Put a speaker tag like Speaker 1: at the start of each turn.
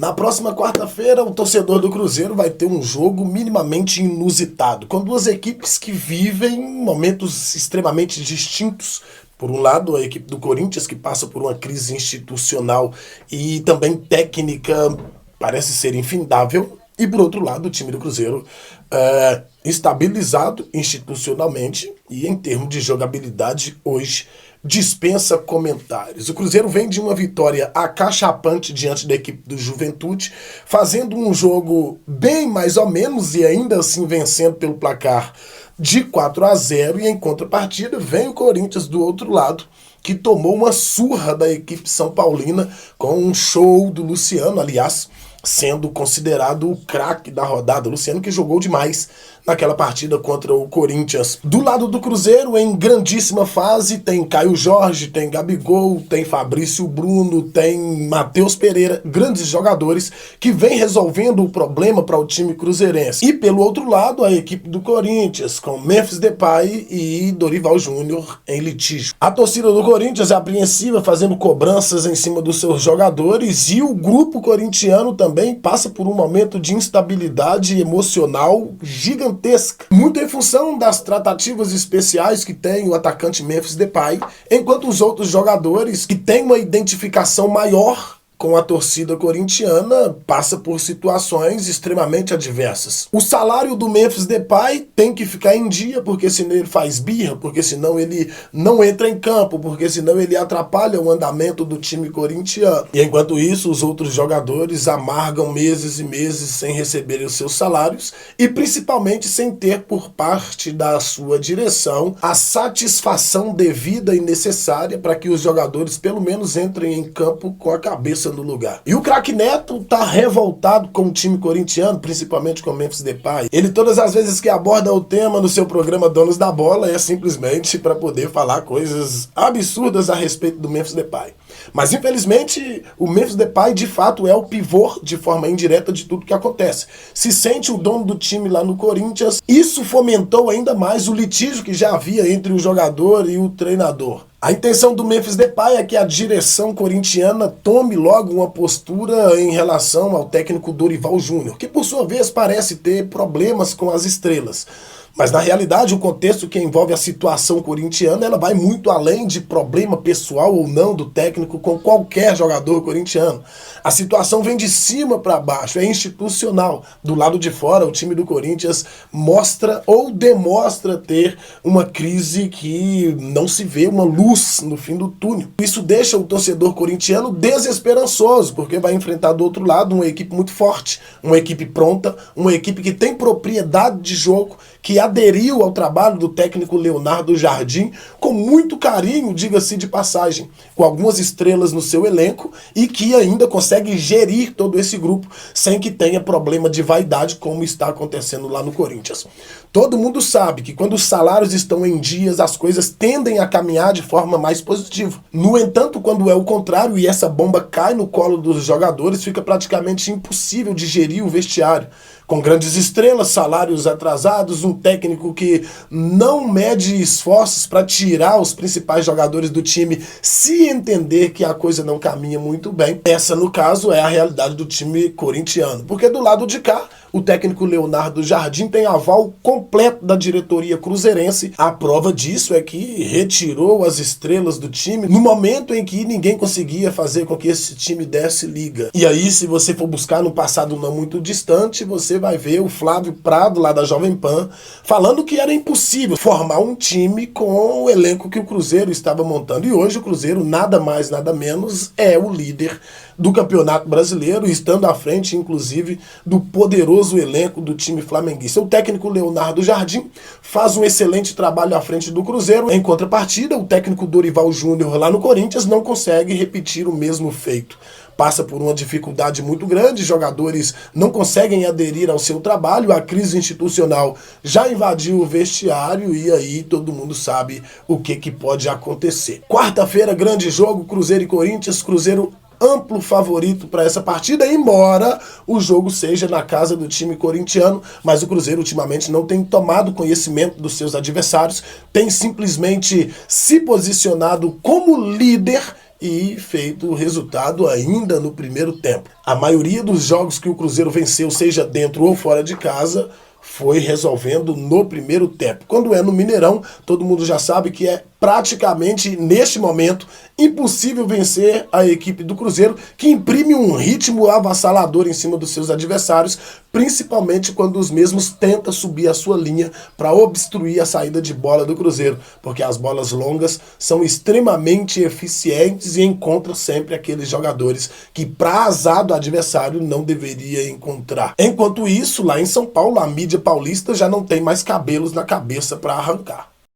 Speaker 1: Na próxima quarta-feira, o torcedor do Cruzeiro vai ter um jogo minimamente inusitado, com duas equipes que vivem momentos extremamente distintos. Por um lado, a equipe do Corinthians, que passa por uma crise institucional e também técnica, parece ser infindável. E por outro lado, o time do Cruzeiro estabilizado institucionalmente e em termos de jogabilidade hoje dispensa comentários. O Cruzeiro vem de uma vitória acachapante diante da equipe do Juventude, fazendo um jogo bem mais ou menos e ainda assim vencendo pelo placar de 4-0, e em contrapartida vem o Corinthians do outro lado, que tomou uma surra da equipe São Paulina com um show do Luciano, aliás, sendo considerado o craque da rodada. Luciano, que jogou demais naquela partida contra o Corinthians. Do lado do Cruzeiro, em grandíssima fase, tem Caio Jorge, tem Gabigol, tem Fabrício Bruno, tem Matheus Pereira, grandes jogadores que vem resolvendo o problema para o time cruzeirense. E pelo outro lado, a equipe do Corinthians, com Memphis Depay e Dorival Júnior em litígio. A torcida do Corinthians é apreensiva, fazendo cobranças em cima dos seus jogadores, e o grupo corintiano também passa por um momento de instabilidade emocional gigantesca, muito em função das tratativas especiais que tem o atacante Memphis Depay, enquanto os outros jogadores que têm uma identificação maior com a torcida corintiana passa por situações extremamente adversas. O salário do Memphis Depay tem que ficar em dia, porque senão ele faz birra, porque senão ele não entra em campo, porque senão ele atrapalha o andamento do time corintiano. E enquanto isso, os outros jogadores amargam meses e meses sem receberem os seus salários e principalmente sem ter por parte da sua direção a satisfação devida e necessária para que os jogadores pelo menos entrem em campo com a cabeça no lugar. E o craque Neto tá revoltado com o time corintiano, principalmente com o Memphis Depay. Ele, todas as vezes que aborda o tema no seu programa Donos da Bola, é simplesmente para poder falar coisas absurdas a respeito do Memphis Depay. Mas infelizmente o Memphis Depay de fato é o pivô de forma indireta de tudo que acontece. Se sente o dono do time lá no Corinthians. Isso fomentou ainda mais o litígio que já havia entre o jogador e o treinador. A intenção do Memphis Depay é que a direção corintiana tome logo uma postura em relação ao técnico Dorival Júnior, que por sua vez parece ter problemas com as estrelas. Mas na realidade o contexto que envolve a situação corintiana, ela vai muito além de problema pessoal ou não do técnico com qualquer jogador corintiano. A situação vem de cima para baixo, é institucional. Do lado de fora, o time do Corinthians mostra ou demonstra ter uma crise que não se vê uma luz no fim do túnel. Isso deixa o torcedor corintiano desesperançoso, porque vai enfrentar do outro lado uma equipe muito forte, uma equipe pronta, uma equipe que tem propriedade de jogo, que aderiu ao trabalho do técnico Leonardo Jardim com muito carinho, diga-se de passagem, com algumas estrelas no seu elenco e que ainda consegue gerir todo esse grupo sem que tenha problema de vaidade, como está acontecendo lá no Corinthians. Todo mundo sabe que quando os salários estão em dias, as coisas tendem a caminhar de forma mais positiva. No entanto, quando é o contrário e essa bomba cai no colo dos jogadores, fica praticamente impossível de gerir o vestiário. Com grandes estrelas, salários atrasados, um técnico que não mede esforços para tirar os principais jogadores do time se entender que a coisa não caminha muito bem. Essa, no caso, é a realidade do time corintiano. Porque do lado de cá, o técnico Leonardo Jardim tem aval completo da diretoria cruzeirense. A prova disso é que retirou as estrelas do time no momento em que ninguém conseguia fazer com que esse time desse liga. E aí, se você for buscar no passado não muito distante, você vai ver o Flávio Prado, lá da Jovem Pan, falando que era impossível formar um time com o elenco que o Cruzeiro estava montando. E hoje o Cruzeiro, nada mais, nada menos, é o líder do Campeonato Brasileiro, estando à frente, inclusive, do poderoso elenco do time flamenguista. O técnico Leonardo Jardim faz um excelente trabalho à frente do Cruzeiro. Em contrapartida, o técnico Dorival Júnior lá no Corinthians não consegue repetir o mesmo feito. Passa por uma dificuldade muito grande, jogadores não conseguem aderir ao seu trabalho, a crise institucional já invadiu o vestiário e aí todo mundo sabe o que pode acontecer. Quarta-feira, grande jogo, Cruzeiro e Corinthians. Cruzeiro amplo favorito para essa partida, embora o jogo seja na casa do time corintiano, mas o Cruzeiro ultimamente não tem tomado conhecimento dos seus adversários, tem simplesmente se posicionado como líder e feito o resultado ainda no primeiro tempo. A maioria dos jogos que o Cruzeiro venceu, seja dentro ou fora de casa, foi resolvendo no primeiro tempo. Quando é no Mineirão, todo mundo já sabe que é praticamente, neste momento, impossível vencer a equipe do Cruzeiro, que imprime um ritmo avassalador em cima dos seus adversários, principalmente quando os mesmos tentam subir a sua linha para obstruir a saída de bola do Cruzeiro, porque as bolas longas são extremamente eficientes e encontram sempre aqueles jogadores que, para azar do adversário, não deveria encontrar. Enquanto isso, lá em São Paulo, a mídia paulista já não tem mais cabelos na cabeça para arrancar.